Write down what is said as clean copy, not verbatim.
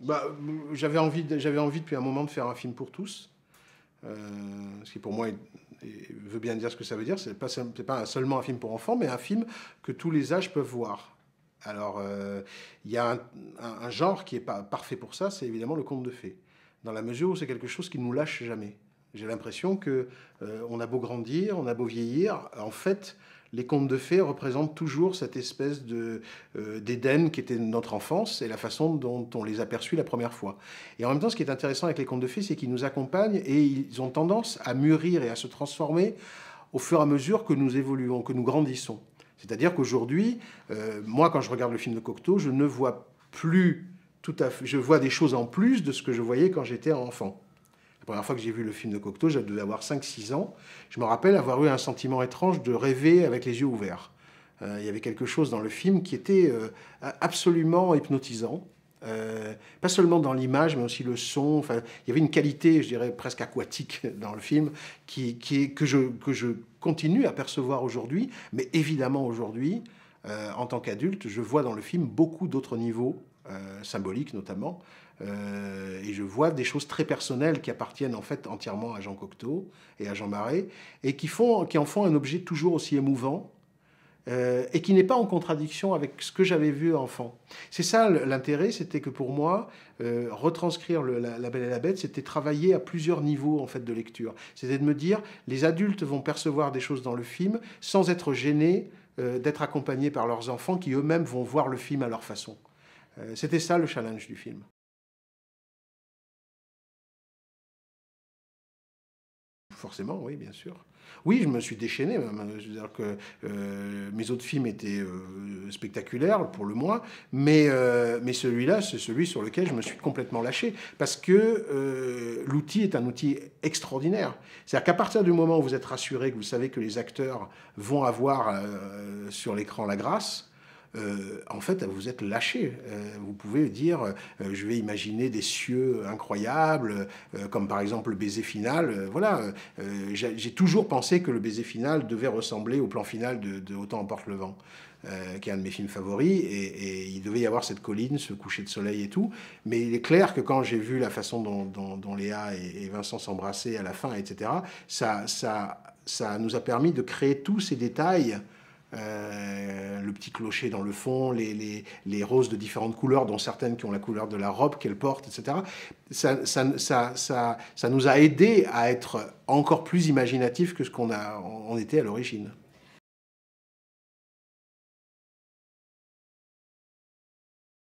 Bah, j'avais envie depuis un moment de faire un film pour tous. Ce qui pour moi veut bien dire ce que ça veut dire. C'est pas seulement un film pour enfants, mais un film que tous les âges peuvent voir. Alors, il y a un genre qui est pas parfait pour ça, c'est évidemment le conte de fées. Dans la mesure où c'est quelque chose qui ne nous lâche jamais. J'ai l'impression que on a beau grandir, on a beau vieillir, en fait, les contes de fées représentent toujours cette espèce d'Éden qui était notre enfance et la façon dont on les a perçus la première fois. Et en même temps, ce qui est intéressant avec les contes de fées, c'est qu'ils nous accompagnent et ils ont tendance à mûrir et à se transformer au fur et à mesure que nous évoluons, que nous grandissons. C'est-à-dire qu'aujourd'hui, moi, quand je regarde le film de Cocteau, je ne vois plus tout à fait. Je vois des choses en plus de ce que je voyais quand j'étais enfant. La première fois que j'ai vu le film de Cocteau, je devais avoir 5-6 ans. Je me rappelle avoir eu un sentiment étrange de rêver avec les yeux ouverts. Il y avait quelque chose dans le film qui était absolument hypnotisant. Pas seulement dans l'image, mais aussi le son. Enfin, il y avait une qualité, je dirais, presque aquatique dans le film que je continue à percevoir aujourd'hui. Mais évidemment, aujourd'hui, en tant qu'adulte, je vois dans le film beaucoup d'autres niveaux, symboliques notamment. Et je vois des choses très personnelles qui appartiennent en fait entièrement à Jean Cocteau et à Jean Marais, et qui en font un objet toujours aussi émouvant, et qui n'est pas en contradiction avec ce que j'avais vu enfant. C'est ça l'intérêt, c'était que pour moi, retranscrire la Belle et la Bête, c'était travailler à plusieurs niveaux en fait de lecture. C'était de me dire, les adultes vont percevoir des choses dans le film sans être gênés d'être accompagnés par leurs enfants qui eux-mêmes vont voir le film à leur façon. C'était ça le challenge du film. Forcément, oui, bien sûr. Oui, je me suis déchaîné même. Je veux dire que mes autres films étaient spectaculaires, pour le moins, mais celui-là, c'est celui sur lequel je me suis complètement lâché, parce que l'outil est un outil extraordinaire. C'est-à-dire qu'à partir du moment où vous êtes rassuré, que vous savez que les acteurs vont avoir sur l'écran la grâce, en fait, vous êtes lâché. Vous pouvez dire, je vais imaginer des cieux incroyables, comme par exemple le baiser final. Voilà, j'ai toujours pensé que le baiser final devait ressembler au plan final de Autant emporte le vent, qui est un de mes films favoris, et il devait y avoir cette colline, ce coucher de soleil et tout. Mais il est clair que quand j'ai vu la façon dont Léa et Vincent s'embrassaient à la fin, etc., ça nous a permis de créer tous ces détails, le petit clocher dans le fond, les roses de différentes couleurs, dont certaines qui ont la couleur de la robe qu'elle porte, etc. Ça nous a aidé à être encore plus imaginatifs que ce qu'on était à l'origine.